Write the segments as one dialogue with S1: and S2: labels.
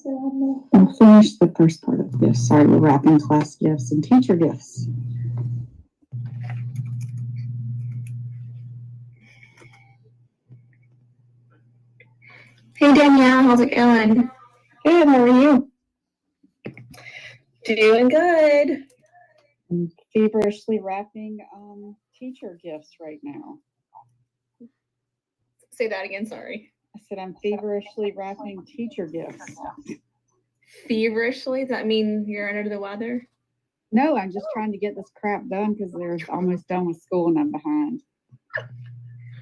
S1: I'll finish the first part of this. Sorry, we're wrapping class gifts and teacher gifts.
S2: Hey Danielle, how's it going?
S1: Good, how are you?
S2: Doing good.
S1: I'm feverishly wrapping teacher gifts right now.
S2: Say that again, sorry.
S1: I said I'm feverishly wrapping teacher gifts.
S2: Feverishly? Does that mean you're under the weather?
S1: No, I'm just trying to get this crap done because they're almost done with school and I'm behind.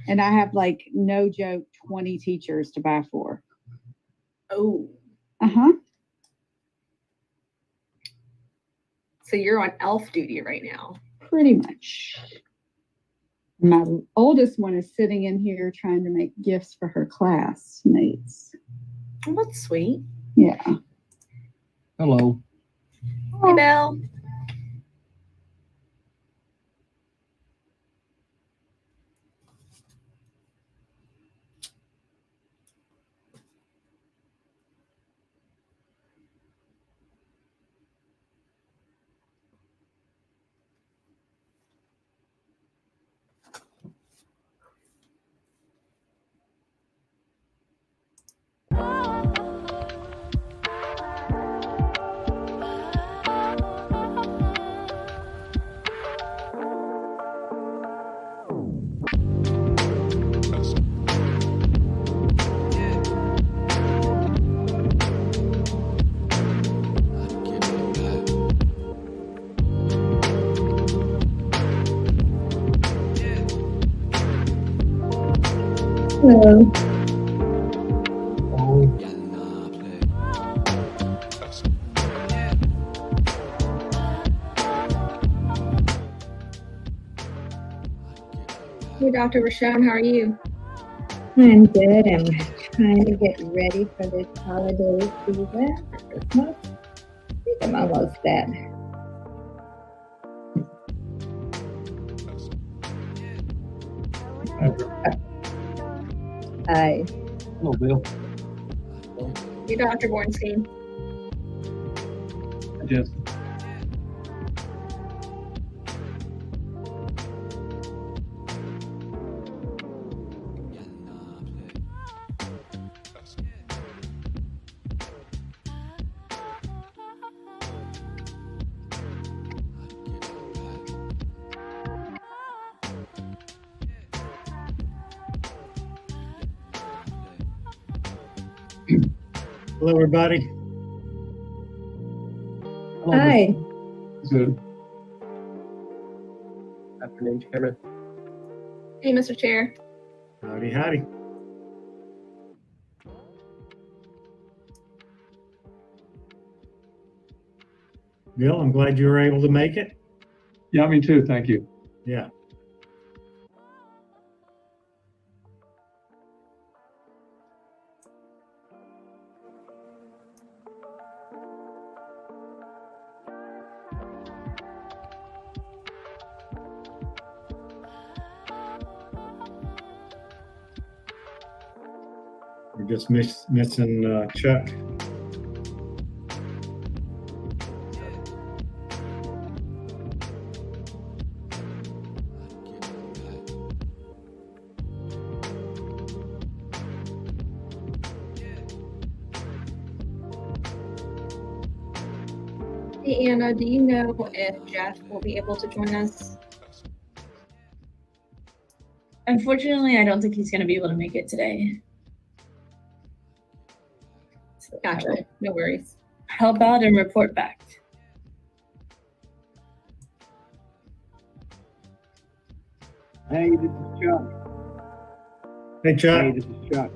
S1: And I have, like, no joke, 20 teachers to buy for.
S2: Oh.
S1: Uh-huh.
S2: So you're on elf duty right now.
S1: Pretty much. My oldest one is sitting in here trying to make gifts for her classmates.
S2: Oh, that's sweet.
S1: Yeah.
S3: Hello.
S2: Hey, Belle.
S1: Hello.
S2: Hey, Dr. Rashawn, how are you?
S4: I'm good. I'm trying to get ready for this holiday season for Christmas. I think I'm almost there. Hi.
S3: Hello, Bill.
S2: Hey, Dr. Bornstein.
S3: Yes.
S5: Hello, everybody.
S3: Hello,
S4: Hi.
S3: Good. Afternoon, Chairman.
S2: Hey, Mr. Chair.
S5: Howdy, howdy. Bill, I'm glad you were able to make it.
S3: Yeah, me too. Thank you.
S5: Yeah. We're just missing Chuck.
S2: Hey, Anna, do you know if Jeff will be able to join us?
S6: Unfortunately, I don't think he's going to be able to make it today.
S2: Gotcha. No worries.
S6: How about and report back?
S7: Hey, this is Chuck.
S5: Hey, Chuck.
S7: Hey, this is Chuck.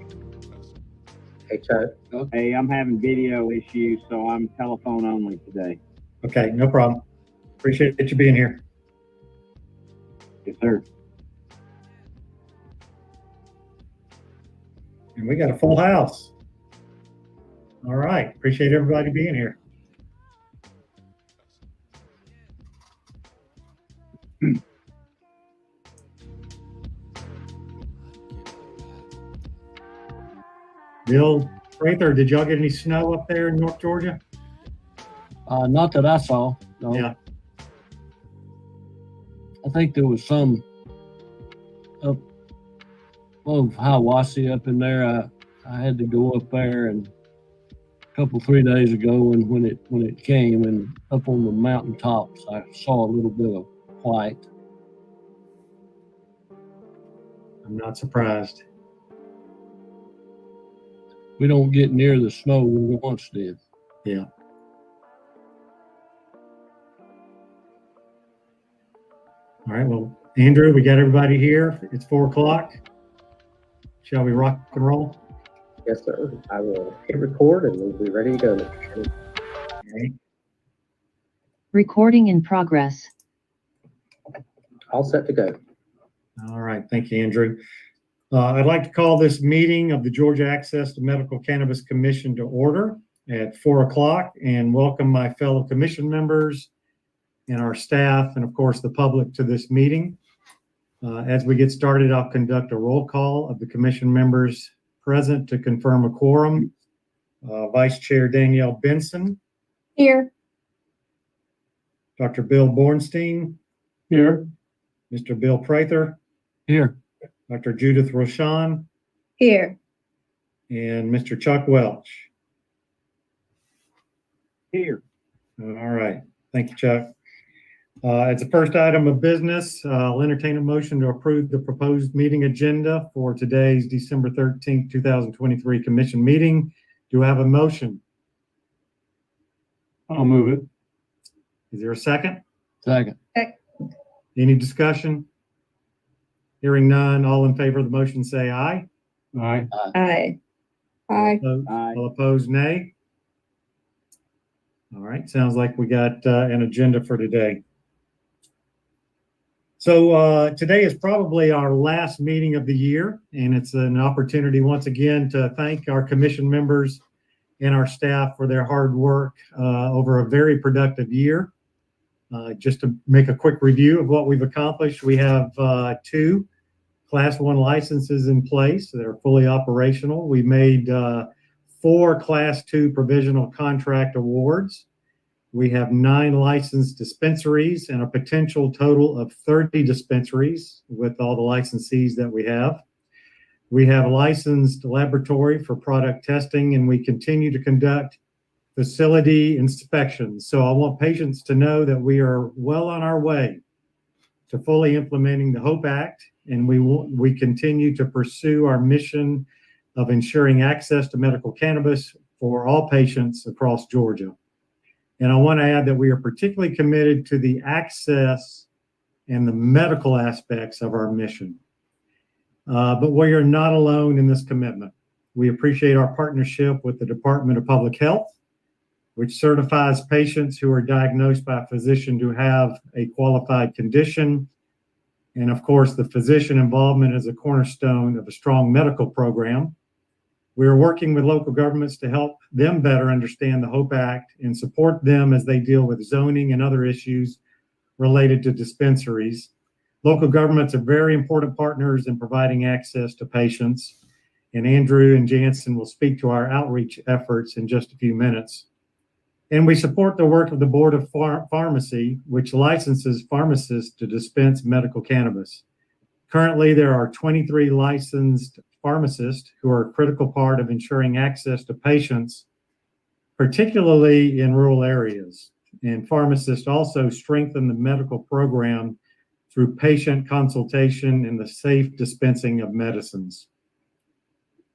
S3: Hey, Chuck.
S7: Hey, I'm having video issues, so I'm telephone only today.
S5: Okay, no problem. Appreciate you being here.
S7: Yes, sir.
S5: And we got a full house. All right. Appreciate everybody being here. Bill, Prather, did y'all get any snow up there in North Georgia?
S8: Not that I saw. No.
S5: Yeah.
S8: I think there was some up of Hiawassee up in there. I had to go up there and a couple 3 days ago, and when it came and up on the mountaintops, I saw a little bit of white.
S5: I'm not surprised.
S8: We don't get near the snow we once did.
S5: Yeah. All right. Well, Andrew, we got everybody here. It's 4 o'clock. Shall we rock and roll?
S3: Yes, sir. I will hit record and we'll be ready to go, Mr. Chairman.
S5: All right.
S9: Recording in progress.
S3: All set to go.
S5: All right. Thank you, Andrew. I'd like to call this meeting of the Georgia Access to Medical Cannabis Commission to order at 4 o'clock and welcome my fellow commission members and our staff and, of course, the public to this meeting. As we get started, I'll conduct a roll call of the commission members present to confirm a quorum. Vice Chair Danielle Benson,
S2: Here.
S5: Dr. Bill Bornstein,
S3: Here.
S5: Mr. Bill Prather,
S8: Here.
S5: Dr. Judith Roshan,
S2: Here.
S5: and Mr. Chuck Welch.
S7: Here.
S5: All right. Thank you, Chuck. As the first item of business, I'll entertain a motion to approve the proposed meeting agenda for today's December 13th, 2023 commission meeting. Do I have a motion?
S3: I'll move it.
S5: Is there a second?
S8: Second.
S5: Any discussion? Hearing none, all in favor of the motion say aye.
S3: Aye.
S4: Aye.
S1: Aye.
S7: Aye.
S5: All opposed, nay. All right, sounds like we got an agenda for today. So today is probably our last meeting of the year, and it's an opportunity once again to thank our commission members and our staff for their hard work over a very productive year. Just to make a quick review of what we've accomplished, we have 2 Class 1 licenses in place that are fully operational. We made 4 Class 2 provisional contract awards. We have 9 licensed dispensaries and a potential total of 30 dispensaries with all the licensees that we have. We have a licensed laboratory for product testing, and we continue to conduct facility inspections. So I want patients to know that we are well on our way to fully implementing the HOPE Act, and we continue to pursue our mission of ensuring access to medical cannabis for all patients across Georgia. And I want to add that we are particularly committed to the access and the medical aspects of our mission. But we are not alone in this commitment. We appreciate our partnership with the Department of Public Health, which certifies patients who are diagnosed by a physician to have a qualified condition. And of course, the physician involvement is a cornerstone of a strong medical program. We are working with local governments to help them better understand the HOPE Act and support them as they deal with zoning and other issues related to dispensaries. Local governments are very important partners in providing access to patients. And Andrew and Jansen will speak to our outreach efforts in just a few minutes. And we support the work of the Board of Pharmacy, which licenses pharmacists to dispense medical cannabis. Currently, there are 23 licensed pharmacists who are a critical part of ensuring access to patients, particularly in rural areas. And pharmacists also strengthen the medical program through patient consultation and the safe dispensing of medicines.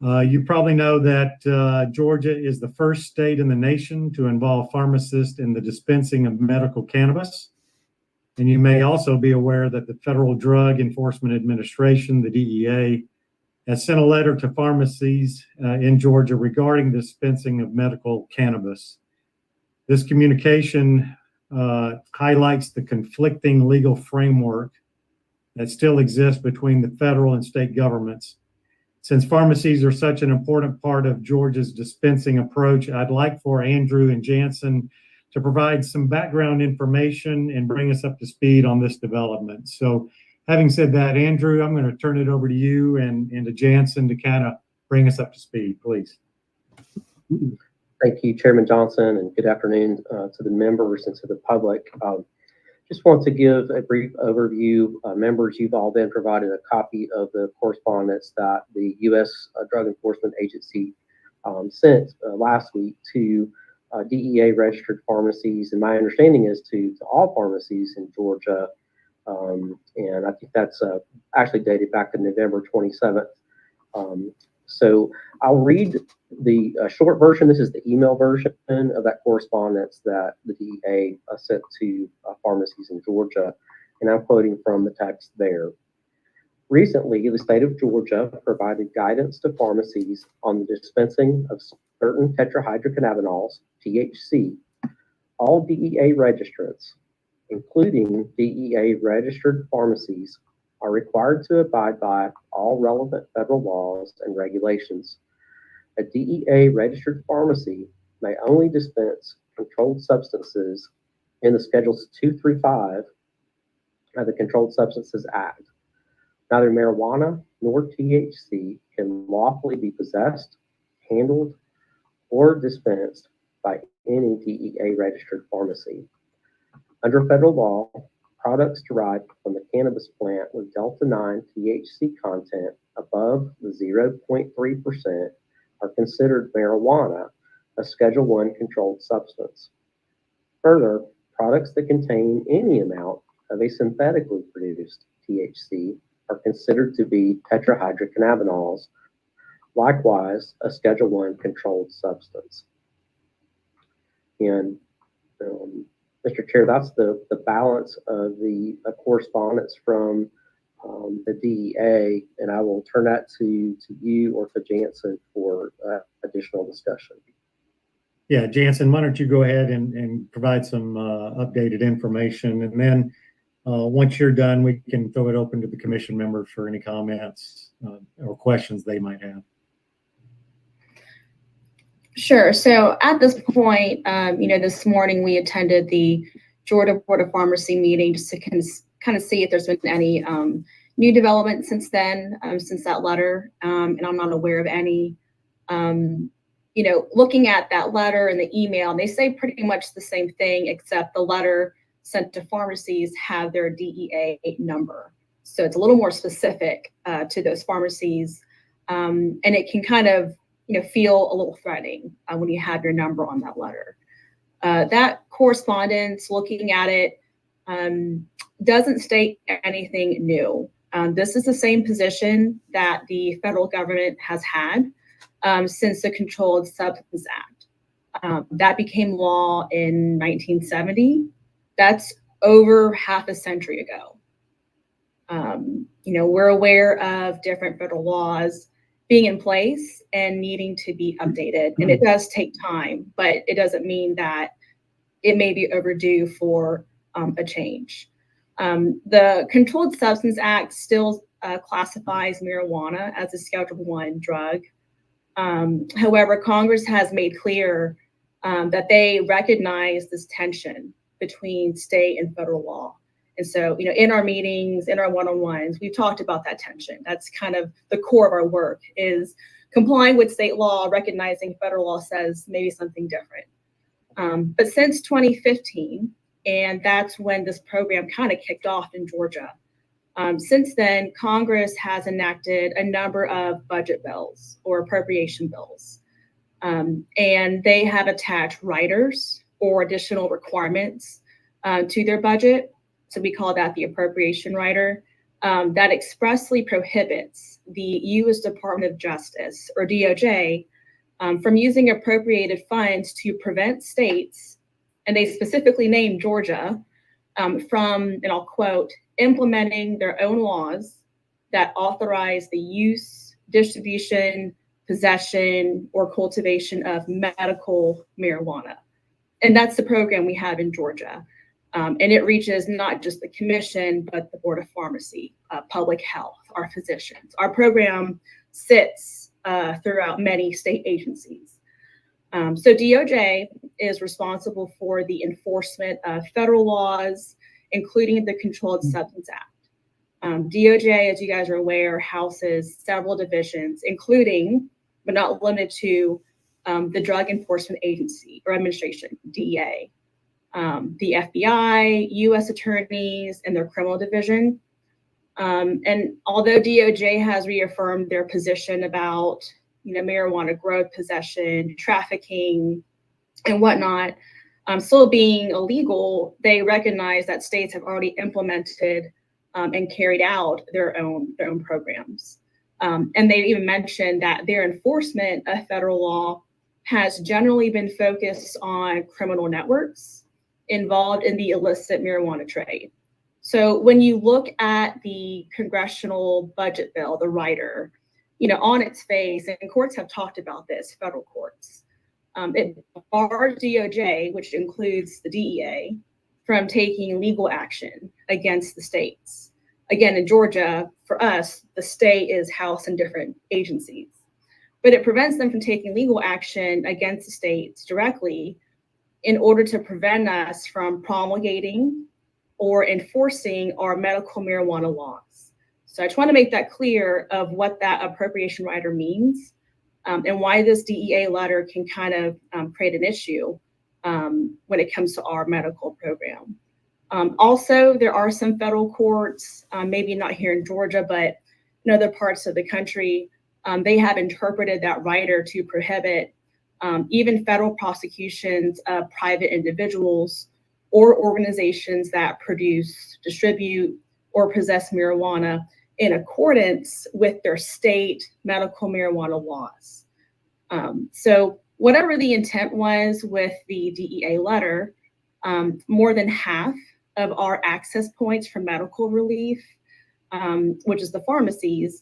S5: You probably know that Georgia is the first state in the nation to involve pharmacists in the dispensing of medical cannabis. And you may also be aware that the Federal Drug Enforcement Administration, the DEA, has sent a letter to pharmacies in Georgia regarding the dispensing of medical cannabis. This communication highlights the conflicting legal framework that still exists between the federal and state governments. Since pharmacies are such an important part of Georgia's dispensing approach, I'd like for Andrew and Jansen to provide some background information and bring us up to speed on this development. So having said that, Andrew, I'm going to turn it over to you and to Jansen to kind of bring us up to speed, please.
S3: Thank you, Chairman Johnson, and good afternoon to the members and to the public. Just want to give a brief overview. Members, you've all been provided a copy of the correspondence that the U.S. Drug Enforcement Agency sent last week to DEA registered pharmacies, and my understanding is to all pharmacies in Georgia. And I think that's actually dated back to November 27th. So I'll read the short version. This is the email version of that correspondence that the DEA sent to pharmacies in Georgia, and I'm quoting from the text there. Recently, the state of Georgia provided guidance to pharmacies on the dispensing of certain tetrahydrocannabinols, THC. All DEA registrants, including DEA registered pharmacies, are required to abide by all relevant federal laws and regulations. A DEA registered pharmacy may only dispense controlled substances in the Schedules 2 through 5 of the Controlled Substances Act. Neither marijuana nor THC can lawfully be possessed, handled, or dispensed by any DEA registered pharmacy. Under federal law, products derived from the cannabis plant with Delta-9 THC content above the 0.3% are considered marijuana, a Schedule I controlled substance. Further, products that contain any amount of a synthetically produced THC are considered to be tetrahydrocannabinols, likewise a Schedule I controlled substance. And Mr. Chair, that's the balance of the correspondence from the DEA, and I will turn that to you or to Jansen for additional discussion.
S5: Yeah, Jansen, why don't you go ahead and provide some updated information, and then once you're done, we can throw it open to the commission members for any comments or questions they might have.
S6: Sure. So at this point, this morning we attended the Georgia Board of Pharmacy meeting just to kind of see if there's been any new development since then, since that letter, and I'm not aware of any. Looking at that letter and the email, they say pretty much the same thing, except the letter sent to pharmacies have their DEA number. So it's a little more specific to those pharmacies, and it can kind of feel a little threatening when you have your number on that letter. That correspondence, looking at it, doesn't state anything new. This is the same position that the federal government has had since the Controlled Substances Act. That became law in 1970. That's over half a century ago. We're aware of different federal laws being in place and needing to be updated. And it does take time, but it doesn't mean that it may be overdue for a change. The Controlled Substance Act still classifies marijuana as a Schedule I drug. However, Congress has made clear that they recognize this tension between state and federal law. And so, in our meetings, in our one-on-ones, we've talked about that tension. That's kind of the core of our work, is complying with state law, recognizing federal law says maybe something different. But since 2015, and that's when this program kind of kicked off in Georgia, since then, Congress has enacted a number of budget bills or appropriation bills, and they have attached riders or additional requirements to their budget. So we call that the appropriation rider, that expressly prohibits the U.S. Department of Justice, or DOJ, from using appropriated funds to prevent states, and they specifically named Georgia, from, and I'll quote, implementing their own laws that authorize the use, distribution, possession, or cultivation of medical marijuana. And that's the program we have in Georgia. And it reaches not just the commission, but the Board of Pharmacy, public health, our physicians. Our program sits throughout many state agencies. So DOJ is responsible for the enforcement of federal laws, including the Controlled Substance Act. DOJ, as you guys are aware, houses several divisions, including, but not limited to, the Drug Enforcement Agency or Administration, DEA, the FBI, U.S. attorneys, and their criminal division. And although DOJ has reaffirmed their position about, marijuana growth, possession, trafficking, and whatnot, still being illegal, they recognize that states have already implemented and carried out their own programs. And they even mentioned that their enforcement of federal law has generally been focused on criminal networks involved in the illicit marijuana trade. So when you look at the congressional budget bill, the rider, on its face, and courts have talked about this, federal courts, it bars DOJ, which includes the DEA, from taking legal action against the states. Again, in Georgia, for us, the state is housed in different agencies, but it prevents them from taking legal action against the states directly in order to prevent us from promulgating or enforcing our medical marijuana laws. So I just want to make that clear of what that appropriation rider means, and why this DEA letter can kind of create an issue when it comes to our medical program. Also, there are some federal courts, maybe not here in Georgia, but in other parts of the country, they have interpreted that rider to prohibit even federal prosecutions of private individuals or organizations that produce, distribute, or possess marijuana in accordance with their state medical marijuana laws. So whatever the intent was with the DEA letter, more than half of our access points for medical relief, which is the pharmacies,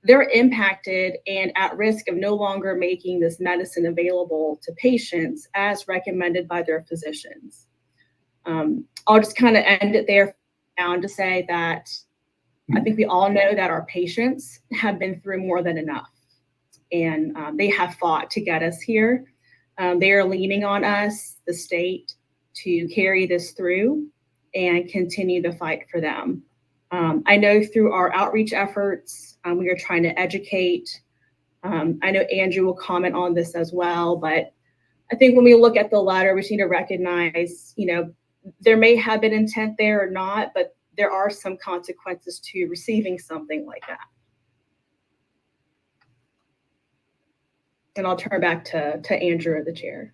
S6: they're impacted and at risk of no longer making this medicine available to patients as recommended by their physicians. I'll just kind of end it there now to say that I think we all know that our patients have been through more than enough, and they have fought to get us here. They are leaning on us, the state, to carry this through and continue the fight for them. I know through our outreach efforts, we are trying to educate. I know Andrew will comment on this as well, but I think when we look at the letter, we just need to recognize, there may have been intent there or not, but there are some consequences to receiving something like that. And I'll turn back to Andrew, the chair.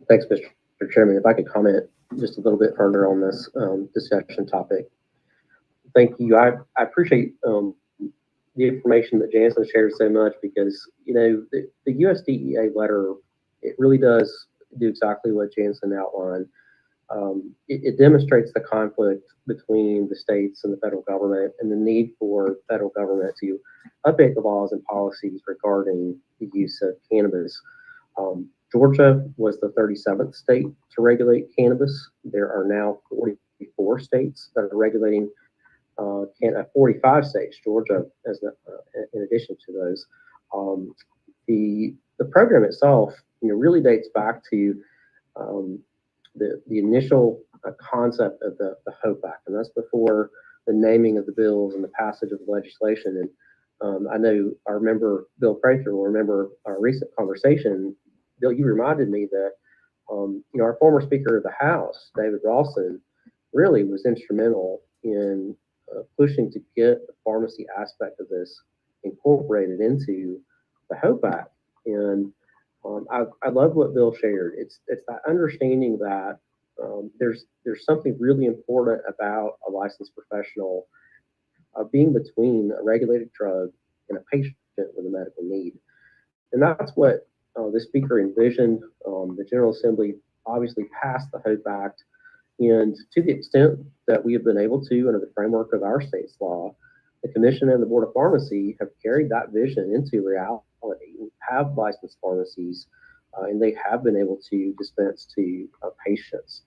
S3: Thanks, Mr. Chairman. If I could comment just a little bit further on this discussion topic. Thank you. I appreciate the information that Jansen shared so much, because, the USDEA letter, it really does do exactly what Jansen outlined. It demonstrates the conflict between the states and the federal government and the need for the federal government to update the laws and policies regarding the use of cannabis. Georgia was the 37th state to regulate cannabis. There are now 44 states that are regulating 45 states, Georgia as in addition to those. The program itself, really dates back to the initial concept of the HOPE Act, and that's before the naming of the bills and the passage of the legislation. And I know our member Bill Prather will remember our recent conversation. Bill, you reminded me that our former Speaker of the House, David Ralston, really was instrumental in pushing to get the pharmacy aspect of this incorporated into the HOPE Act. And I love what Bill shared. It's that understanding that there's something really important about a licensed professional being between a regulated drug and a patient with a medical need. And that's what the speaker envisioned. The General Assembly obviously passed the HOPE Act, and to the extent that we have been able to, under the framework of our state's law, the Commission and the Board of Pharmacy have carried that vision into reality. We have licensed pharmacies, and they have been able to dispense to patients.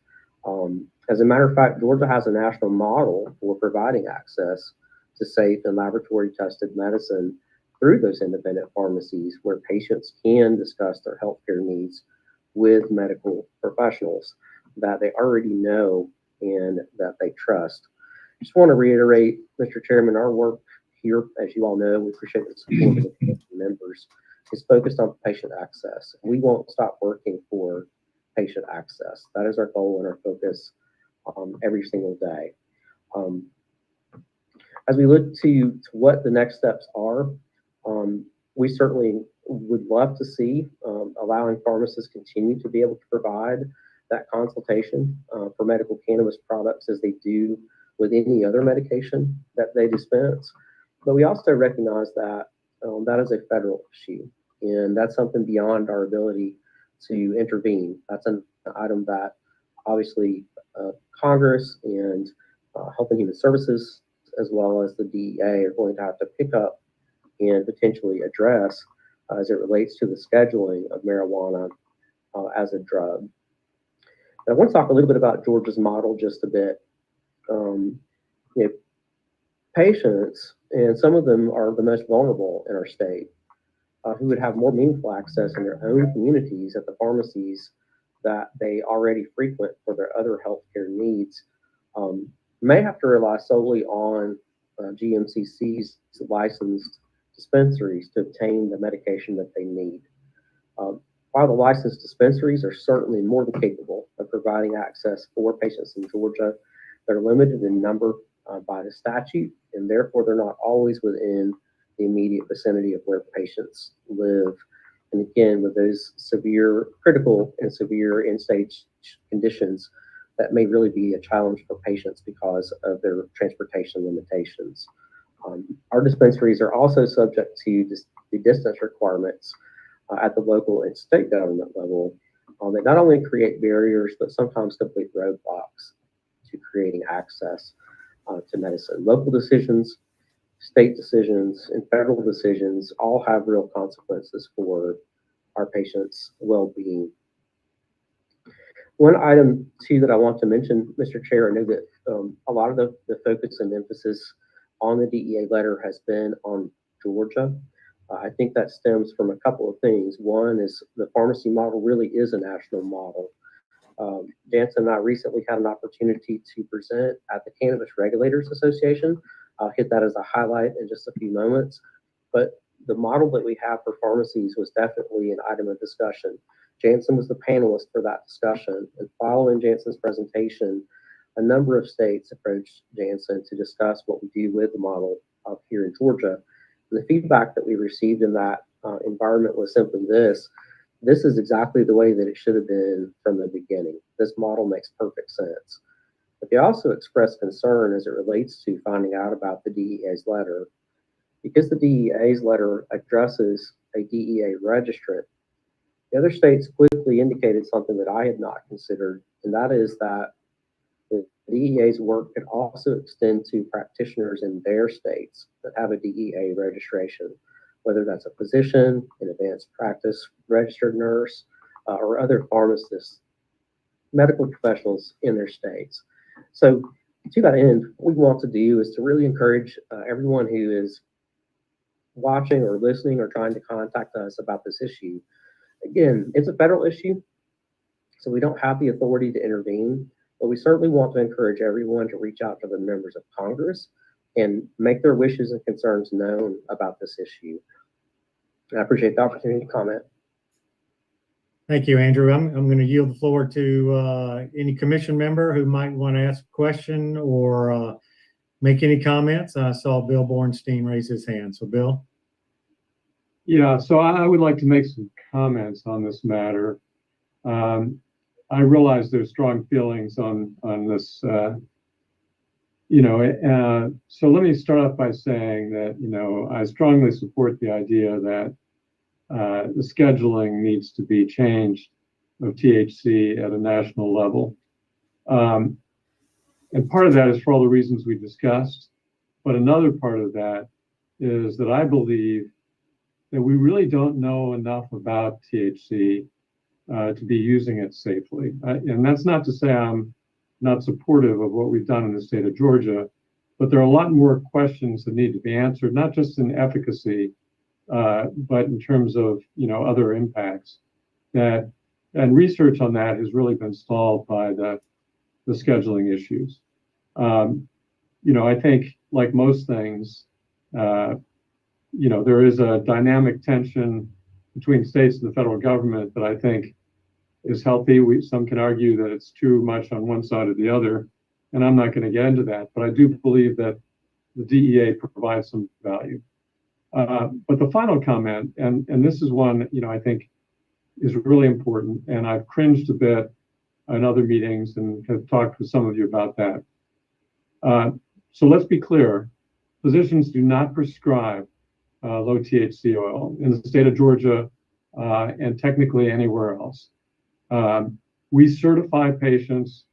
S3: As a matter of fact, Georgia has a national model for providing access to safe and laboratory tested medicine through those independent pharmacies, where patients can discuss their healthcare needs with medical professionals that they already know and that they trust. Just want to reiterate, Mr. Chairman, our work here, as you all know, we appreciate the support of the commission members, is focused on patient access. We won't stop working for patient access. That is our goal and our focus every single day. As we look to what the next steps are, we certainly would love to see allowing pharmacists continue to be able to provide that consultation for medical cannabis products as they do with any other medication that they dispense. But we also recognize that that is a federal issue, and that's something beyond our ability to intervene. That's an item that obviously Congress and Health and Human Services, as well as the DEA, are going to have to pick up and potentially address as it relates to the scheduling of marijuana as a drug. And I want to talk a little bit about Georgia's model just a bit. Patients, and some of them are the most vulnerable in our state, who would have more meaningful access in their own communities at the pharmacies that they already frequent for their other healthcare needs, may have to rely solely on GMCC's licensed dispensaries to obtain the medication that they need. While the licensed dispensaries are certainly more than capable of providing access for patients in Georgia, they're limited in number by the statute, and therefore they're not always within the immediate vicinity of where patients live. And again, with those severe, critical and severe end-stage conditions, that may really be a challenge for patients because of their transportation limitations. Our dispensaries are also subject to the distance requirements at the local and state government level that not only create barriers, but sometimes complete roadblocks to creating access to medicine. Local decisions, state decisions, and federal decisions all have real consequences for our patients' well-being. One item, too, that I want to mention, Mr. Chair, I know that a lot of the focus and emphasis on the DEA letter has been on Georgia. I think that stems from a couple of things. One is the pharmacy model really is a national model. Jansen and I recently had an opportunity to present at the Cannabis Regulators Association. I'll hit that as a highlight in just a few moments. But the model that we have for pharmacies was definitely an item of discussion. Jansen was the panelist for that discussion. And following Jansen's presentation, a number of states approached Jansen to discuss what we do with the model up here in Georgia. And the feedback that we received in that environment was simply this: this is exactly the way that it should have been from the beginning. This model makes perfect sense. But they also expressed concern as it relates to finding out about the DEA's letter. Because the DEA's letter addresses a DEA registrant, the other states quickly indicated something that I had not considered, and that is that the DEA's work could also extend to practitioners in their states that have a DEA registration, whether that's a physician, an advanced practice registered nurse, or other pharmacists, medical professionals in their states. So to that end, what we want to do is to really encourage everyone who is watching or listening or trying to contact us about this issue. Again, it's a federal issue, so we don't have the authority to intervene, but we certainly want to encourage everyone to reach out to the members of Congress and make their wishes and concerns known about this issue. And I appreciate the opportunity to comment.
S5: Thank you, Andrew. I'm going to yield the floor to any commission member who might want to ask a question or make any comments. I saw Bill Bornstein raise his hand. So, Bill.
S9: Yeah, so I would like to make some comments on this matter. I realize there's strong feelings on this, so let me start off by saying that, I strongly support the idea that the scheduling needs to be changed of THC at a national level. And part of that is for all the reasons we discussed. But another part of that is that I believe that we really don't know enough about THC to be using it safely. And that's not to say I'm not supportive of what we've done in the state of Georgia, but there are a lot more questions that need to be answered, not just in efficacy, but in terms of other impacts. And research on that has really been stalled by the the scheduling issues. I think like most things, there is a dynamic tension between states and the federal government that I think is healthy. Some can argue that it's too much on one side or the other, and I'm not going to get into that, but I do believe that the DEA provides some value. But the final comment, and this is one, I think is really important, and I've cringed a bit in other meetings and have talked with some of you about that. So let's be clear, physicians do not prescribe low THC oil in the state of Georgia and technically anywhere else. We certify patients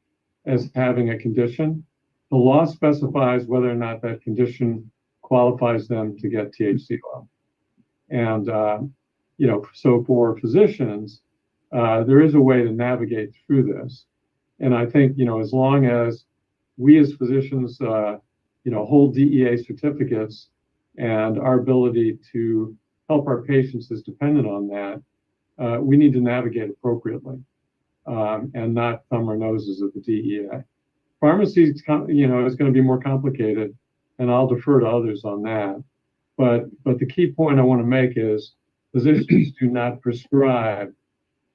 S9: as having a condition. The law specifies whether or not that condition qualifies them to get THC oil. And, so for physicians, there is a way to navigate through this. And I think, as long as we as physicians, hold DEA certificates and our ability to help our patients is dependent on that, we need to navigate appropriately and not thumb our noses at the DEA. Pharmacies, is going to be more complicated, and I'll defer to others on that. But the key point I want to make is physicians do not prescribe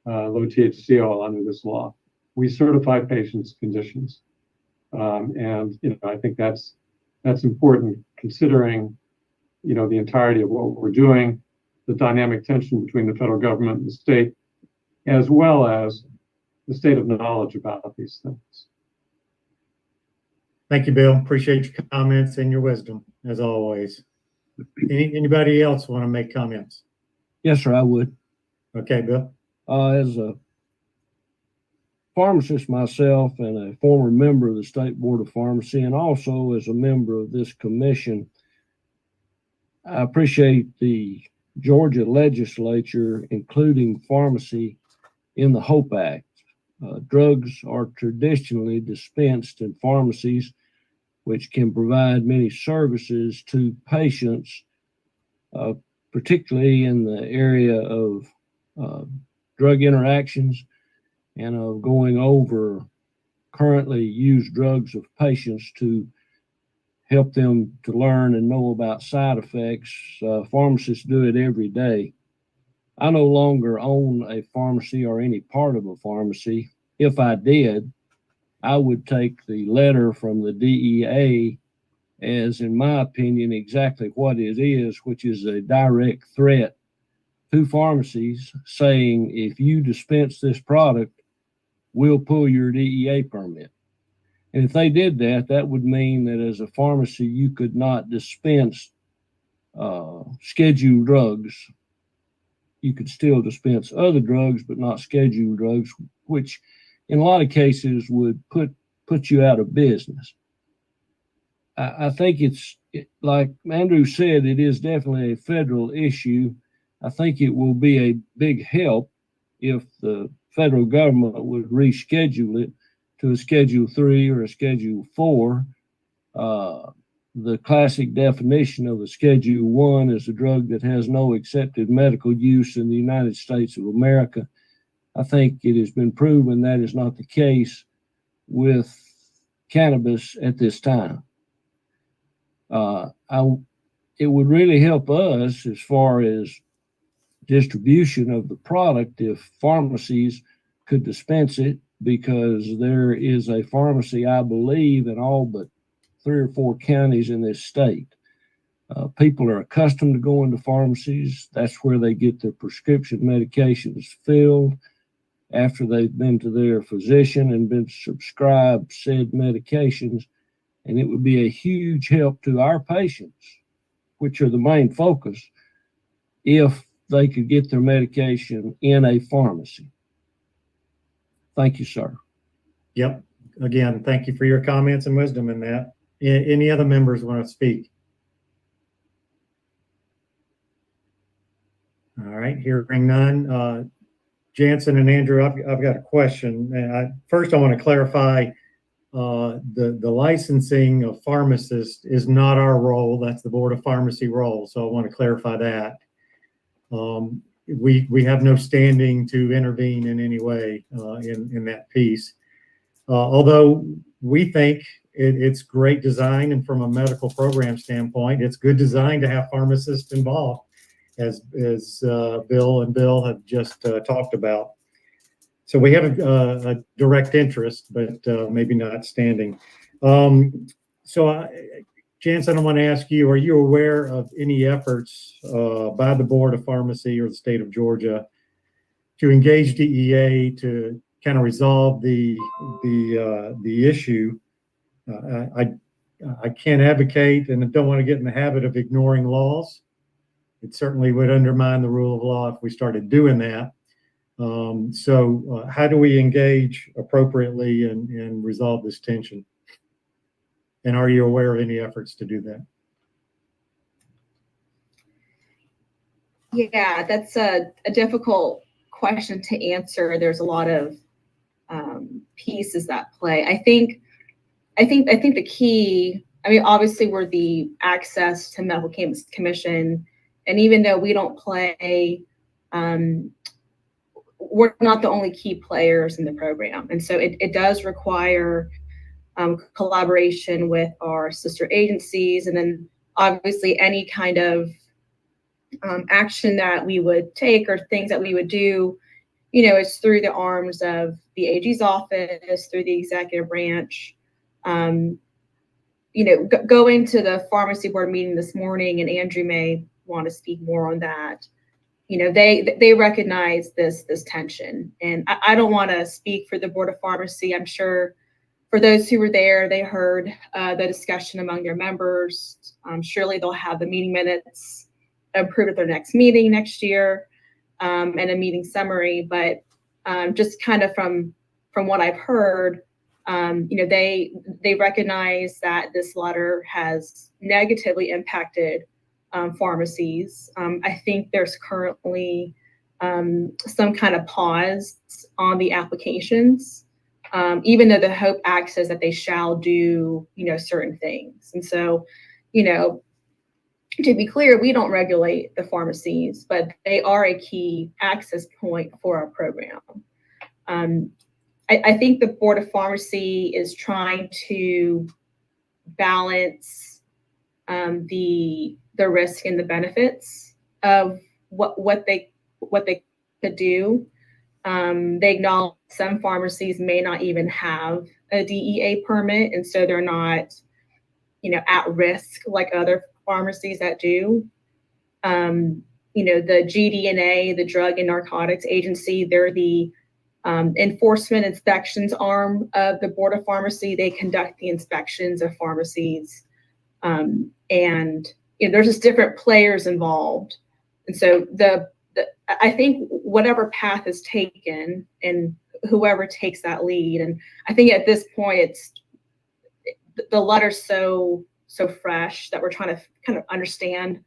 S9: low THC oil under this law. We certify patients' conditions. And I think that's important considering, the entirety of what we're doing, the dynamic tension between the federal government and the state, as well as the state of knowledge about these things.
S5: Thank you, Bill. Appreciate your comments and your wisdom, as always. Anybody else want to make comments?
S8: Yes, sir, I would.
S5: Okay, Bill.
S8: As a pharmacist myself and a former member of the State Board of Pharmacy, and also as a member of this commission, I appreciate the Georgia legislature including pharmacy in the HOPE Act. Drugs are traditionally dispensed in pharmacies, which can provide many services to patients, particularly in the area of drug interactions and of going over currently used drugs of patients to help them to learn and know about side effects. Pharmacists do it every day. I no longer own a pharmacy or any part of a pharmacy. If I did, I would take the letter from the DEA as, in my opinion, exactly what it is, which is a direct threat to pharmacies saying, if you dispense this product, we'll pull your DEA permit. And if they did that, that would mean that as a pharmacy, you could not dispense scheduled drugs. You could still dispense other drugs, but not scheduled drugs, which in a lot of cases would put you out of business. I think like Andrew said, it is definitely a federal issue. I think it will be a big help if the federal government would reschedule it to a Schedule 3 or a Schedule 4. The classic definition of a Schedule 1 is a drug that has no accepted medical use in the United States of America. I think it has been proven that is not the case with cannabis at this time. It would really help us as far as distribution of the product if pharmacies could dispense it, because there is a pharmacy, I believe, in all but 3 or 4 counties in this state. People are accustomed to going to pharmacies. That's where they get their prescription medications filled after they've been to their physician and been subscribed said medications. And it would be a huge help to our patients, which are the main focus, if they could get their medication in a pharmacy. Thank you, sir.
S5: Yep. Again, thank you for your comments and wisdom in that. Any other members want to speak? All right, hearing none. Jansen and Andrew, I've got a question. And first, I want to clarify the licensing of pharmacists is not our role. That's the Board of Pharmacy role. So I want to clarify that. We have no standing to intervene in any way in that piece. Although we think it's great design, and from a medical program standpoint, it's good design to have pharmacists involved, as Bill and Bill have just talked about. So we have a direct interest, but maybe not standing. Chance, I don't want to ask you, are you aware of any efforts by the Board of Pharmacy or the state of Georgia to engage DEA to kind of resolve the issue? I can't advocate and don't want to get in the habit of ignoring laws. It certainly would undermine the rule of law if we started doing that. How do we engage appropriately and resolve this tension? And are you aware of any efforts to do that?
S6: Yeah, that's a difficult question to answer. There's a lot of pieces that play. I think the key, I mean, obviously we're the access to Medical Cannabis Commission, and even though we don't play, we're not the only key players in the program. And so it does require collaboration with our sister agencies, and then obviously any kind of action that we would take or things that we would do, you know, it's through the arms of the AG's office, through the executive branch. You know, going to the pharmacy board meeting this morning, and Andrew may want to speak more on that. You know, they recognize this tension, and I don't want to speak for the Board of Pharmacy. I'm sure for those who were there, they heard the discussion among their members. Surely they'll have the meeting minutes approved at their next meeting next year, and a meeting summary. But just kind of from what I've heard, you know, they recognize that this letter has negatively impacted pharmacies. I think there's currently some kind of pause on the applications, even though the hope act says that they shall do, you know, certain things. And so, you know, to be clear, we don't regulate the pharmacies, but they are a key access point for our program. I think the Board of Pharmacy is trying to balance the risk and the benefits of what they could do. They acknowledge some pharmacies may not even have a DEA permit, and so they're not, you know, at risk like other pharmacies that do. You know, the GDNA, the Drug and Narcotics Agency, they're the enforcement inspections arm of the Board of Pharmacy. They conduct the inspections of pharmacies, and you know, there's just different players involved. And so I think whatever path is taken, and whoever takes that lead, and I think at this point the letter's so fresh that we're trying to kind of understand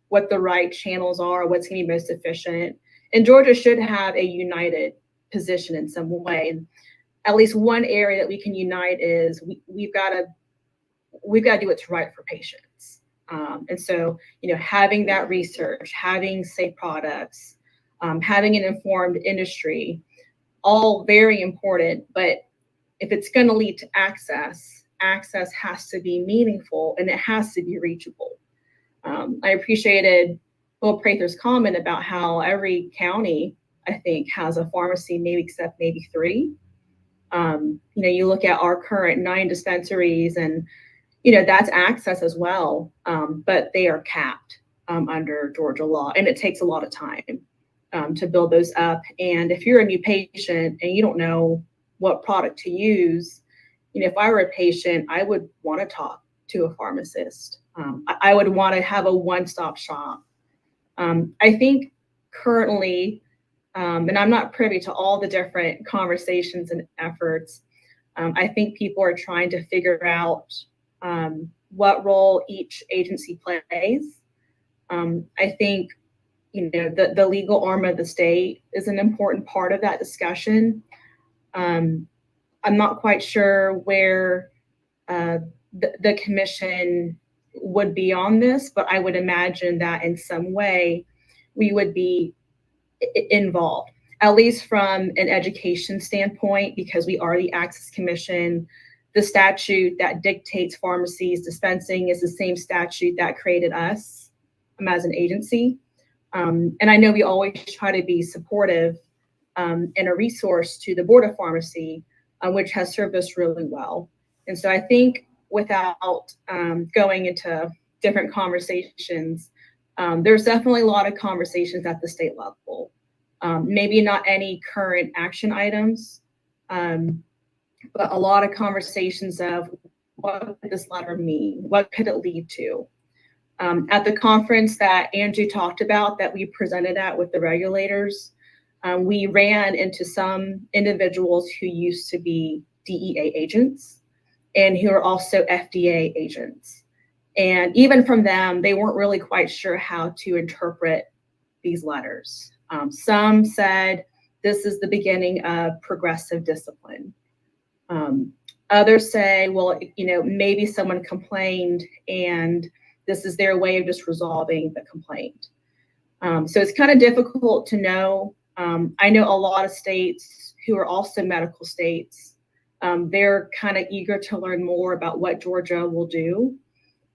S6: what the right channels are, what's going to be most efficient. And Georgia should have a united position in some way. And at least one area that we can unite is we've got to do what's right for patients. And so, you know, having that research, having safe products, having an informed industry, all very important. But if it's going to lead to access has to be meaningful, and it has to be reachable. I appreciated Bill Prather's comment about how every county, I think, has a pharmacy, maybe except maybe 3. You know, you look at our current 9 dispensaries, and you know, that's access as well, but they are capped under Georgia law, and it takes a lot of time to build those up. And if you're a new patient and you don't know what product to use, you know, if I were a patient, I would want to talk to a pharmacist. I would want to have a one-stop shop. I think currently, and I'm not privy to all the different conversations and efforts, I think people are trying to figure out what role each agency plays. I think, you know, the legal arm of the state is an important part of that discussion. I'm not quite sure where the commission would be on this, but I would imagine that in some way we would be involved. at least from an education standpoint, because we are the Access Commission, the statute that dictates pharmacies dispensing is the same statute that created us as an agency. And I know we always try to be supportive and a resource to the Board of Pharmacy, which has served us really well. And so I think without going into different conversations, there's definitely a lot of conversations at the state level. Maybe not any current action items, but a lot of conversations of what could this letter mean? What could it lead to? At the conference that Andrew talked about that we presented at with the regulators, we ran into some individuals who used to be DEA agents and who are also FDA agents. And even from them, they weren't really quite sure how to interpret these letters. Some said this is the beginning of progressive discipline. Others say, well, maybe someone complained and this is their way of just resolving the complaint. So it's kind of difficult to know. I know a lot of states who are also medical states, they're kind of eager to learn more about what Georgia will do.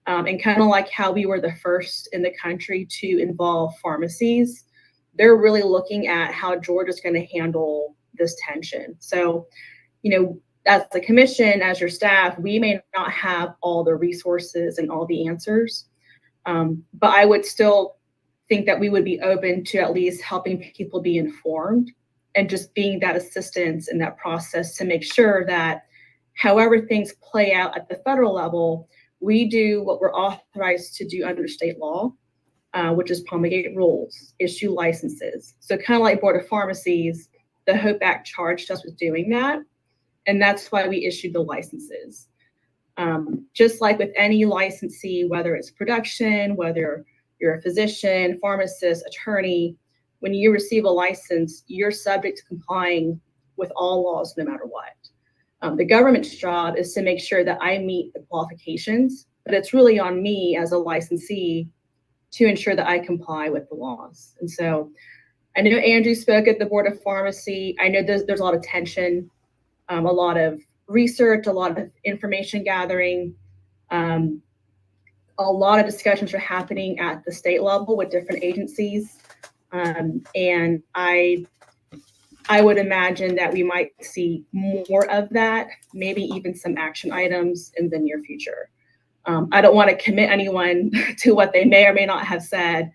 S6: And kind of like how we were the first in the country to involve pharmacies, they're really looking at how Georgia's going to handle this tension. So, as the commission, as your staff, we may not have all the resources and all the answers, but I would still think that we would be open to at least helping people be informed and just being that assistance in that process to make sure that however things play out at the federal level, we do what we're authorized to do under state law, which is promulgate rules, issue licenses. So kind of like Board of Pharmacies, the HOPE Act charged us with doing that. And that's why we issued the licenses. Just like with any licensee, whether it's production, whether you're a physician, pharmacist, attorney, when you receive a license, you're subject to complying with all laws no matter what. The government's job is to make sure that I meet the qualifications, but it's really on me as a licensee to ensure that I comply with the laws. And so I know Andrew spoke at the Board of Pharmacy. I know there's a lot of tension, a lot of research, a lot of information gathering. A lot of discussions are happening at the state level with different agencies. And I would imagine that we might see more of that, maybe even some action items in the near future. I don't want to commit anyone to what they may or may not have said.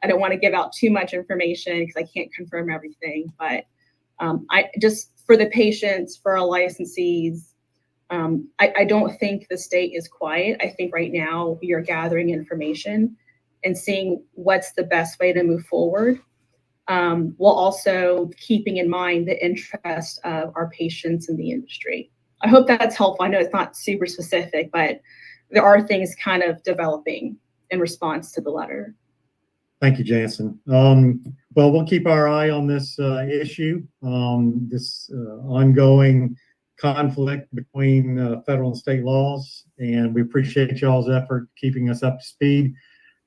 S6: I don't want to give out too much information because I can't confirm everything, but I just for the patients, for our licensees, I don't think the state is quiet. I think right now we are gathering information and seeing what's the best way to move forward, while also keeping in mind the interest of our patients in the industry. I hope that's helpful. I know it's not super specific, but there are things kind of developing in response to the letter.
S5: Thank you, Jansen. Well, we'll keep our eye on this issue, this ongoing conflict between federal and state laws, and we appreciate y'all's effort keeping us up to speed.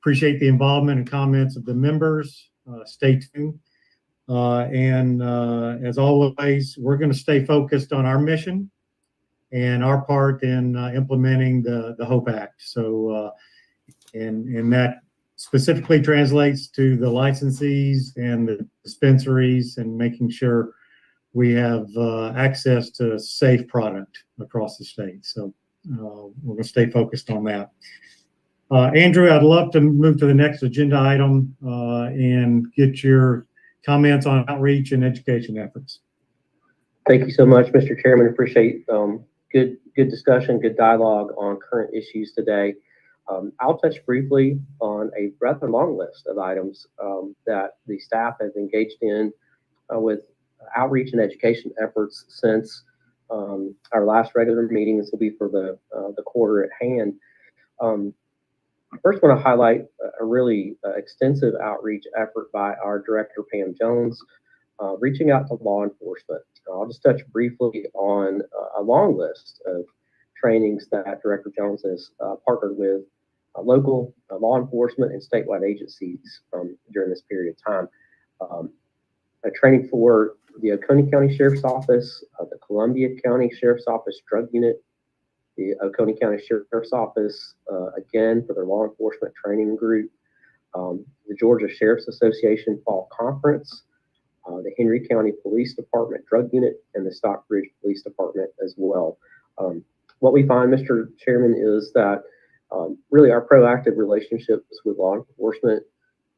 S5: Appreciate the involvement and comments of the members. Stay tuned. And as always, we're going to stay focused on our mission and our part in implementing the HOPE Act. So, and that specifically translates to the licensees and the dispensaries and making sure we have access to safe product across the state. So we're going to stay focused on that. Andrew, I'd love to move to the next agenda item and get your comments on outreach and education efforts.
S3: Thank you so much, Mr. Chairman. Appreciate good discussion, good dialogue on current issues today. I'll touch briefly on a rather long list of items that the staff has engaged in with outreach and education efforts since our last regular meeting. This will be for the quarter at hand. I first want to highlight a really extensive outreach effort by our director, Pam Jones, reaching out to law enforcement. I'll just touch briefly on a long list of trainings that Director Jones has partnered with local law enforcement and statewide agencies during this period of time. training for the Oconee County Sheriff's Office, the Columbia County Sheriff's Office Drug Unit, the Oconee County Sheriff's Office, again, for their law enforcement training group, the Georgia Sheriff's Association Fall Conference, the Henry County Police Department Drug Unit, and the Stockbridge Police Department as well. What we find, Mr. Chairman, is that really our proactive relationships with law enforcement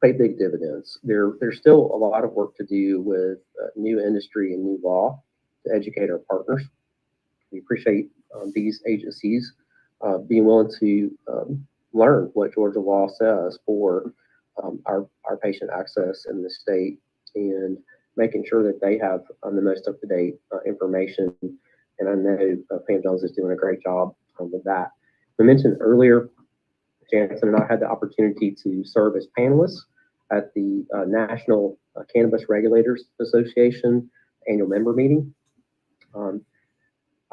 S3: pay big dividends. There's still a lot of work to do with new industry and new law to educate our partners. We appreciate these agencies being willing to learn what Georgia law says for our patient access in the state and making sure that they have the most up-to-date information. And I know Pam Jones is doing a great job with that. We mentioned earlier, Jansen and I had the opportunity to serve as panelists at the National Cannabis Regulators Association annual member meeting.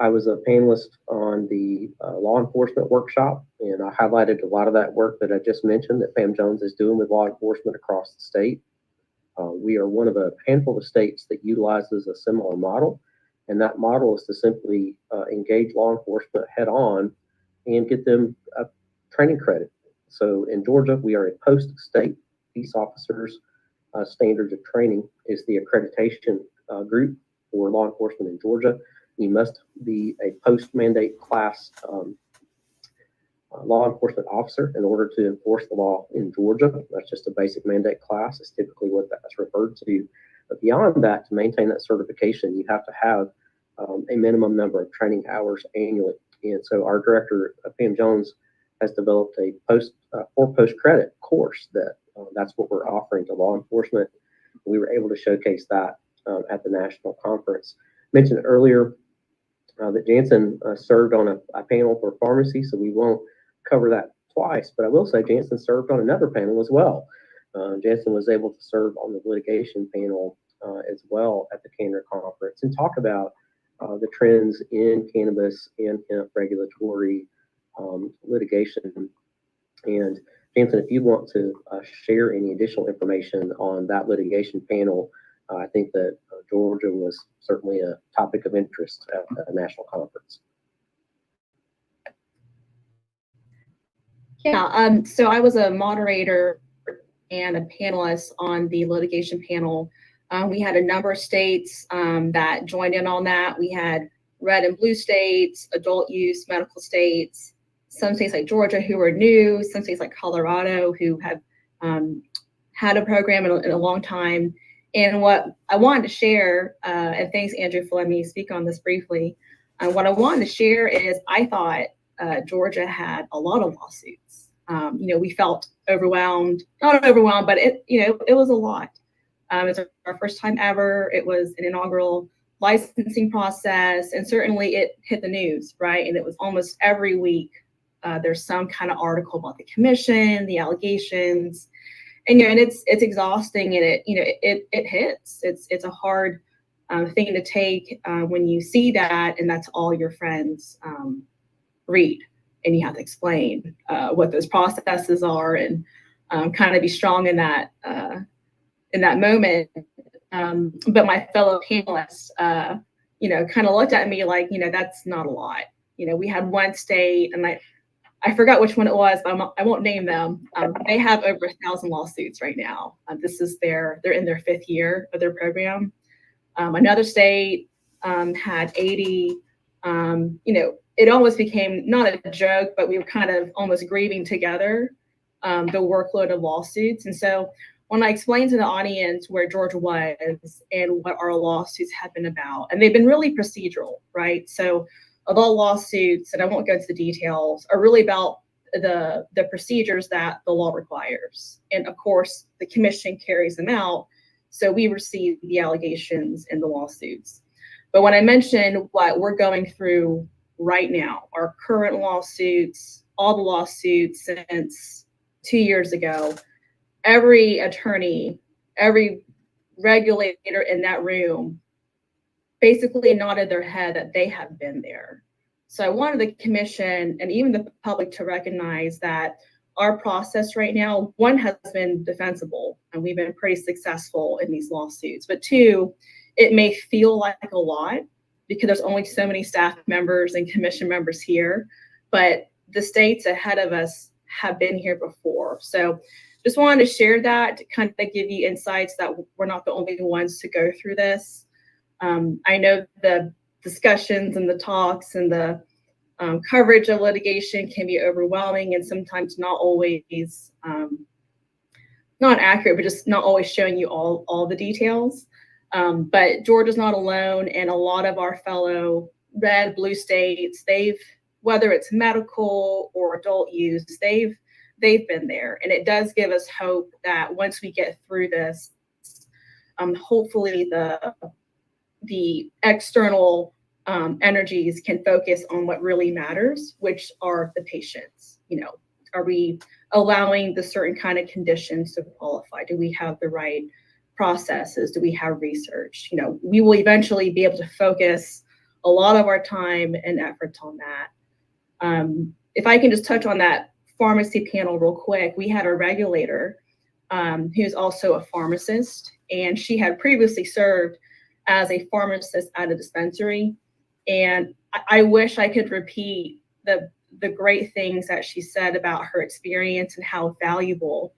S3: I was a panelist on the law enforcement workshop, and I highlighted a lot of that work that I just mentioned that Pam Jones is doing with law enforcement across the state. We are one of a handful of states that utilizes a similar model, and that model is to simply engage law enforcement head on and get them training credit. So in Georgia, we are a post-state peace officers standards of training is the accreditation group for law enforcement in Georgia. You must be a post-mandate class law enforcement officer in order to enforce the law in Georgia. That's just a basic mandate class. It's typically what that's referred to. But beyond that, to maintain that certification, you have to have a minimum number of training hours annually. And so our director, Pam Jones, has developed a post-credit course that's what we're offering to law enforcement. We were able to showcase that at the national conference. Mentioned earlier that Jansen served on a panel for pharmacy, so we won't cover that twice, but I will say Jansen served on another panel as well. Jansen was able to serve on the litigation panel as well at the Canner conference and talk about the trends in cannabis and hemp regulatory litigation. And Jansen, if you want to share any additional information on that litigation panel, I think that Georgia was certainly a topic of interest at the national conference.
S6: Yeah, so I was a moderator and a panelist on the litigation panel. We had a number of states that joined in on that. We had red and blue states, adult use, medical states, some states like Georgia who were new, some states like Colorado who have had a program in a long time. And what I wanted to share, and thanks Andrew for letting me speak on this briefly, what I wanted to share is I thought Georgia had a lot of lawsuits. We felt overwhelmed, not overwhelmed, but it was a lot. It's our first time ever. It was an inaugural licensing process, and certainly it hit the news, right? And it was almost every week there's some kind of article about the commission, the allegations, and it's exhausting, and it hits. It's a hard thing to take when you see that, and that's all your friends read, and you have to explain what those processes are and kind of be strong in that moment. But my fellow panelists, kind of looked at me like, that's not a lot. We had one state, and I forgot which one it was, but I won't name them. They have over 1,000 lawsuits right now. They're in their 5th year of their program. Another state had 80. It almost became not a joke, but we were kind of almost grieving together the workload of lawsuits. And so when I explained to the audience where Georgia was and what our lawsuits have been about, and they've been really procedural, right? So although lawsuits, and I won't go into the details, are really about the procedures that the law requires. And of course, the commission carries them out. So we receive the allegations in the lawsuits. But when I mentioned what we're going through right now, our current lawsuits, all the lawsuits since 2 years ago, every attorney, every regulator in that room basically nodded their head that they have been there. So I wanted the commission and even the public to recognize that our process right now, one, has been defensible, and we've been pretty successful in these lawsuits. But two, it may feel like a lot because there's only so many staff members and commission members here, but the states ahead of us have been here before. So just wanted to share that to kind of give you insights that we're not the only ones to go through this. I know the discussions and the talks and the coverage of litigation can be overwhelming and sometimes not always not accurate, but just not always showing you all the details. But Georgia's not alone, and a lot of our fellow red, blue states, whether it's medical or adult use, they've been there, and it does give us hope that once we get through this, hopefully the external energies can focus on what really matters, which are the patients. Are we allowing the certain kind of conditions to qualify? Do we have the right processes? Do we have research? We will eventually be able to focus a lot of our time and efforts on that. If I can just touch on that pharmacy panel real quick, we had a regulator who's also a pharmacist, and she had previously served as a pharmacist at a dispensary. And I wish I could repeat the great things that she said about her experience and how valuable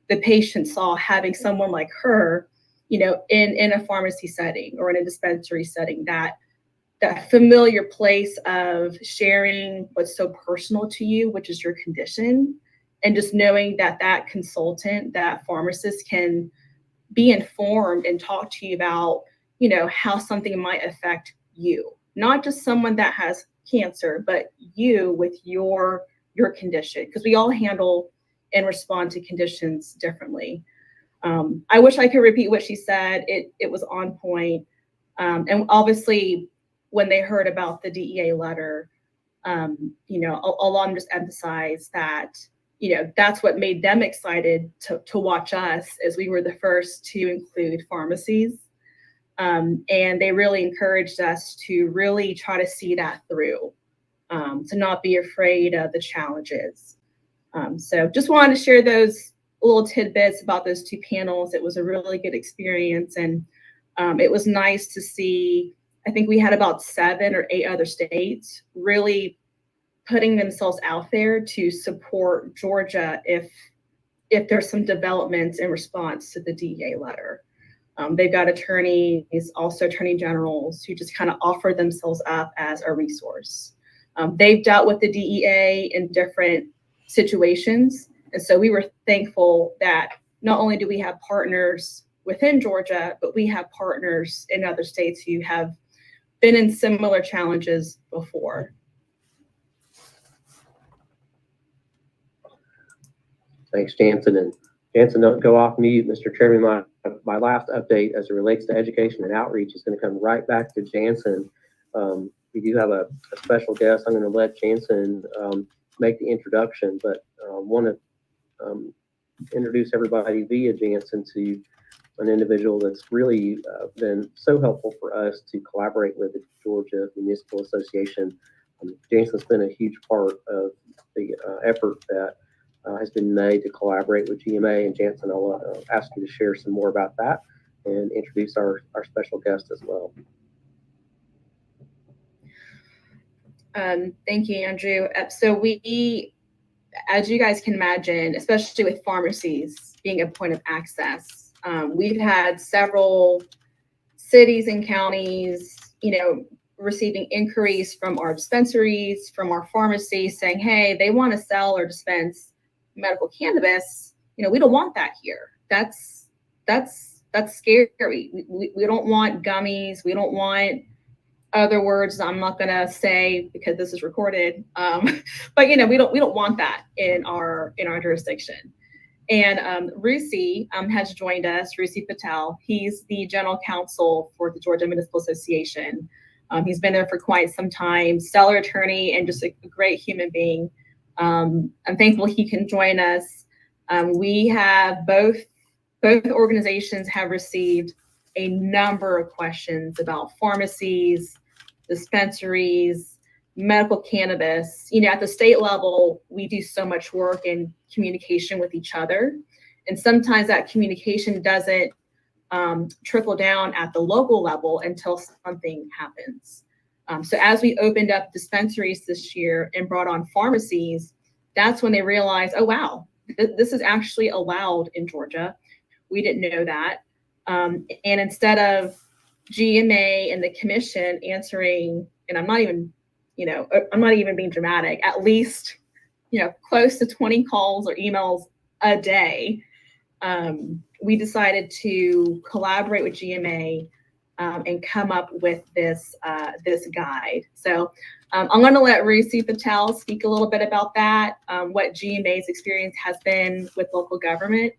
S6: the patient saw having someone like her, in a pharmacy setting or in a dispensary setting, that familiar place of sharing what's so personal to you, which is your condition, and just knowing that consultant, that pharmacist can be informed and talk to you about, how something might affect you, not just someone that has cancer, but you with your condition, because we all handle and respond to conditions differently. I wish I could repeat what she said. It was on point. And obviously, when they heard about the DEA letter, Alon just emphasized that, that's what made them excited to watch us, as we were the first to include pharmacies. And they really encouraged us to really try to see that through, to not be afraid of the challenges. So just wanted to share those little tidbits about those two panels. It was a really good experience, and it was nice to see. I think we had about 7 or 8 other states really putting themselves out there to support Georgia if there's some developments in response to the DEA letter. They've got attorneys, also attorney generals, who just kind of offer themselves up as a resource. They've dealt with the DEA in different situations, and so we were thankful that not only do we have partners within Georgia, but we have partners in other states who have been in similar challenges before.
S3: Thanks, Jansen. And Jansen, don't go off mute, Mr. Chairman. My last update as it relates to education and outreach is going to come right back to Jansen. We do have a special guest. I'm going to let Jansen make the introduction, but want to introduce everybody via Jansen to an individual that's really been so helpful for us to collaborate with the Georgia Municipal Association. Jansen's been a huge part of the effort that has been made to collaborate with GMA, and Jansen, I'll ask you to share some more about that and introduce our special guest as well.
S6: Thank you, Andrew. So we, as you guys can imagine, especially with pharmacies being a point of access, we've had several cities and counties, receiving inquiries from our dispensaries, from our pharmacies saying, hey, they want to sell or dispense medical cannabis. We don't want that here. That's scary. We don't want gummies. We don't want other words I'm not gonna say because this is recorded. But we don't want that in our jurisdiction. And Rusi has joined us, Rusi Patel. He's the general counsel for the Georgia Municipal Association. He's been there for quite some time, stellar attorney, and just a great human being. I'm thankful he can join us. We have both organizations have received a number of questions about pharmacies, dispensaries, medical cannabis, at the state level, we do so much work in communication with each other. And sometimes that communication doesn't trickle down at the local level until something happens. So as we opened up dispensaries this year and brought on pharmacies, that's when they realized, oh, wow, this is actually allowed in Georgia. We didn't know that. And instead of GMA and the commission answering, and I'm not even being dramatic, at least, close to 20 calls or emails a day, we decided to collaborate with GMA and come up with this guide. So I'm going to let Rusi Patel speak a little bit about that, what GMA's experience has been with local government,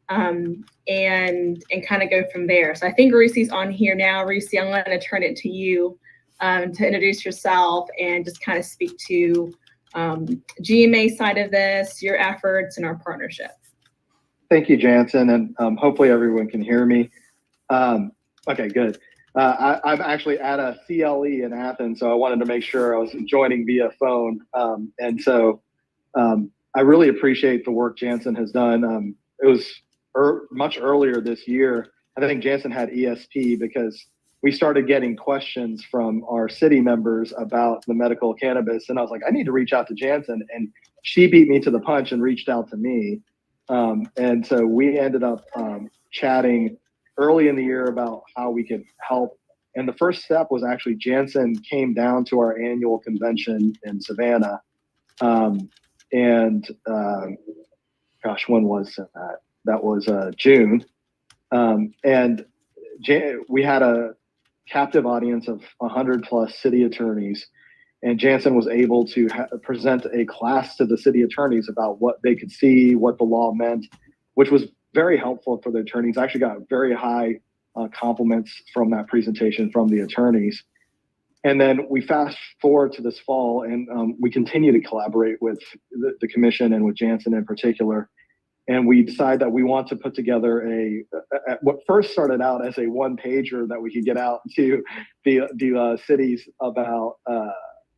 S6: and kind of go from there. So I think Rusi's on here now. Rusi, I'm going to turn it to you to introduce yourself and just kind of speak to GMA side of this, your efforts, and our partnership.
S10: Thank you, Jansen, and hopefully everyone can hear me. Okay, good. I'm actually at a CLE in Athens, so I wanted to make sure I was joining via phone. And so I really appreciate the work Jansen has done. It was much earlier this year. I think Jansen had ESP because we started getting questions from our city members about the medical cannabis. And I was like, I need to reach out to Jansen. And she beat me to the punch and reached out to me. And so we ended up chatting early in the year about how we could help. And the first step was actually Jansen came down to our annual convention in Savannah. When was that? That was June. And we had a captive audience of 100 plus city attorneys. And Jansen was able to present a class to the city attorneys about what they could see, what the law meant, which was very helpful for the attorneys. I actually got very high compliments from that presentation from the attorneys. And then we fast forward to this fall, and we continue to collaborate with the commission and with Jansen in particular. And we decide that we want to put together what first started out as a one-pager that we could get out to the cities about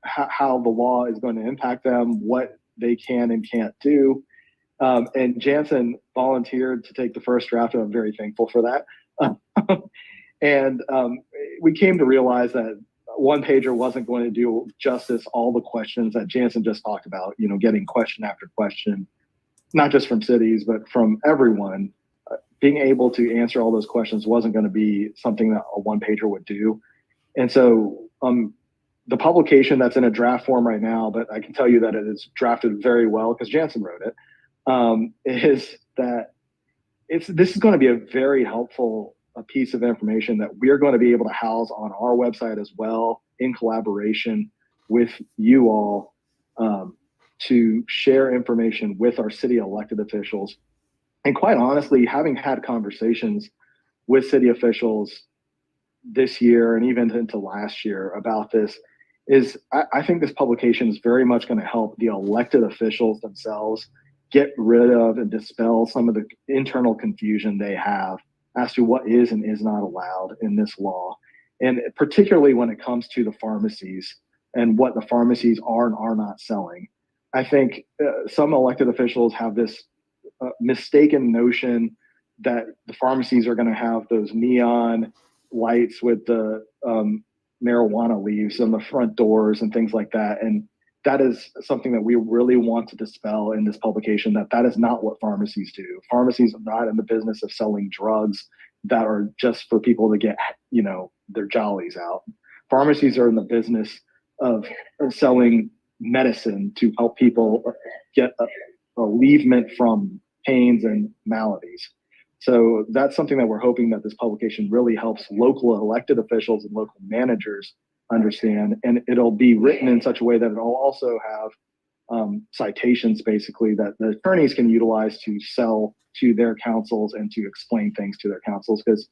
S10: how the law is going to impact them, what they can and can't do. And Jansen volunteered to take the first draft, and I'm very thankful for that. And we came to realize that one pager wasn't going to do justice all the questions that Jansen just talked about, getting question after question, not just from cities, but from everyone. Being able to answer all those questions wasn't going to be something that a one pager would do. And so the publication that's in a draft form right now, but I can tell you that it is drafted very well because Jansen wrote it, is that this is going to be a very helpful piece of information that we're going to be able to house on our website as well in collaboration with you all to share information with our city elected officials. And quite honestly, having had conversations with city officials this year and even into last year about this, I think this publication is very much going to help the elected officials themselves get rid of and dispel some of the internal confusion they have as to what is and is not allowed in this law. And particularly when it comes to the pharmacies and what the pharmacies are and are not selling. I think some elected officials have this mistaken notion that the pharmacies are going to have those neon lights with the marijuana leaves on the front doors and things like that. And that is something that we really want to dispel in this publication, that is not what pharmacies do. Pharmacies are not in the business of selling drugs that are just for people to get, their jollies out. Pharmacies are in the business of selling medicine to help people get alleviation from pains and maladies. So that's something that we're hoping that this publication really helps local elected officials and local managers understand. And it'll be written in such a way that it'll also have citations basically that the attorneys can utilize to sell to their councils and to explain things to their councils. Because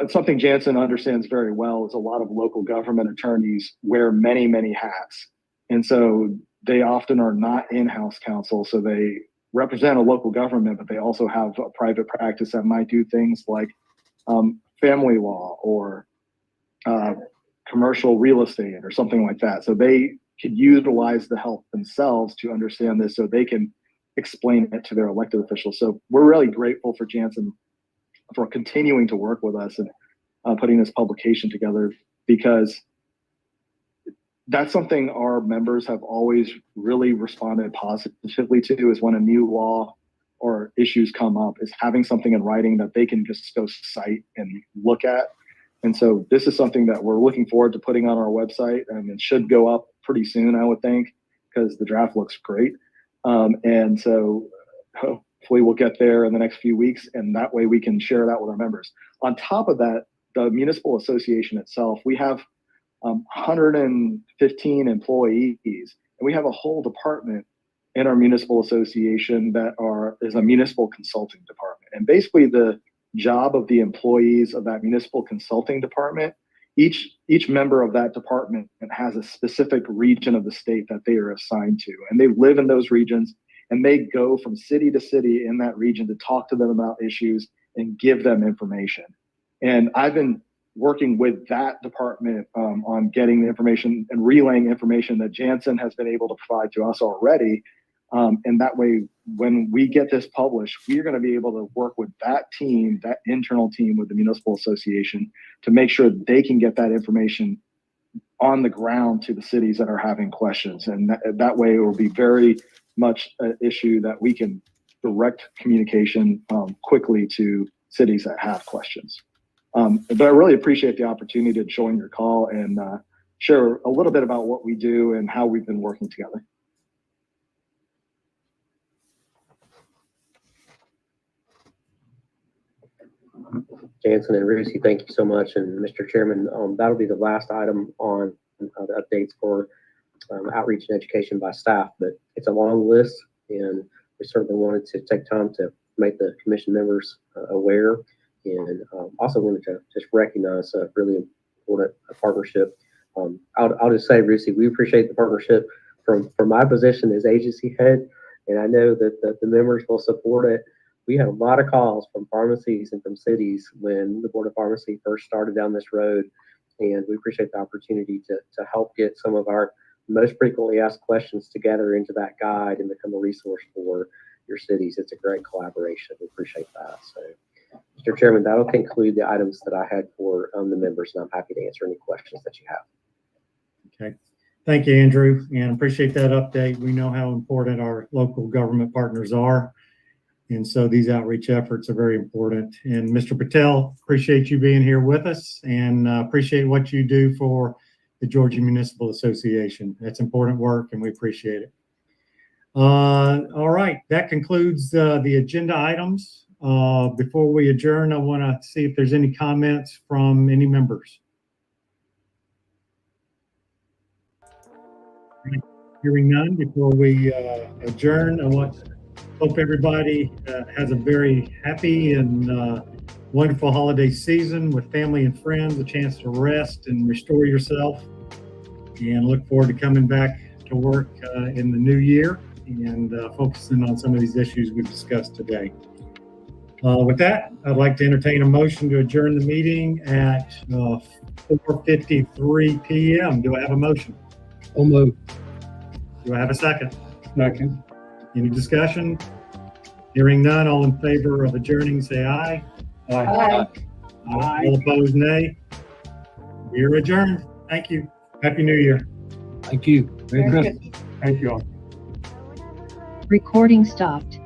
S10: something Jansen understands very well is a lot of local government attorneys wear many, many hats. And so they often are not in-house counsel. So they represent a local government, but they also have a private practice that might do things like family law or commercial real estate or something like that. So they could utilize the help themselves to understand this so they can explain it to their elected officials. So we're really grateful for Jansen for continuing to work with us and putting this publication together, because that's something our members have always really responded positively to, is when a new law or issues come up, is having something in writing that they can just go cite and look at. And so this is something that we're looking forward to putting on our website, and it should go up pretty soon, I would think, because the draft looks great. And so hopefully we'll get there in the next few weeks, and that way we can share that with our members. On top of that, the municipal association itself, we have 115 employees, and we have a whole department in our municipal association that is a municipal consulting department. And basically the job of the employees of that municipal consulting department, each member of that department has a specific region of the state that they are assigned to, and they live in those regions, and they go from city to city in that region to talk to them about issues and give them information. And I've been working with that department on getting the information and relaying information that Jansen has been able to provide to us already. And that way, when we get this published, we're going to be able to work with that team, that internal team with the municipal association, to make sure they can get that information on the ground to the cities that are having questions. And that way it will be very much an issue that we can direct communication quickly to cities that have questions. But I really appreciate the opportunity to join your call and share a little bit about what we do and how we've been working together.
S3: Jansen and Rusi, thank you so much. And Mr. Chairman, that'll be the last item on the updates for outreach and education by staff, but it's a long list, and we certainly wanted to take time to make the commission members aware, and also wanted to just recognize a really important partnership. I'll just say, Rusi, we appreciate the partnership from my position as agency head, and I know that the members will support it. We had a lot of calls from pharmacies and from cities when the Board of Pharmacy first started down this road, and we appreciate the opportunity to help get some of our most frequently asked questions together into that guide and become a resource for your cities. It's a great collaboration. We appreciate that. So, Mr. Chairman, that'll conclude the items that I had for the members, and I'm happy to answer any questions that you have.
S5: Okay. Thank you, Andrew, and appreciate that update. We know how important our local government partners are, and so these outreach efforts are very important. And Mr. Patel, appreciate you being here with us, and appreciate what you do for the Georgia Municipal Association. That's important work, and we appreciate it. All right, that concludes the agenda items. Before we adjourn, I want to see if there's any comments from any members. Hearing none, before we adjourn, I hope everybody has a very happy and wonderful holiday season with family and friends, a chance to rest and restore yourself, and look forward to coming back to work in the new year and focusing on some of these issues we've discussed today. With that, I'd like to entertain a motion to adjourn the meeting at 4:53 p.m. Do I have a motion?
S8: I'll move.
S5: Do I have a second?
S9: Second.
S5: Any discussion? Hearing none, all in favor of adjourning, say aye.
S9: Aye.
S5: All opposed, nay. We are adjourned. Thank you. Happy New Year.
S8: Thank you. Merry Christmas.
S9: Thank you all.
S11: Recording stopped.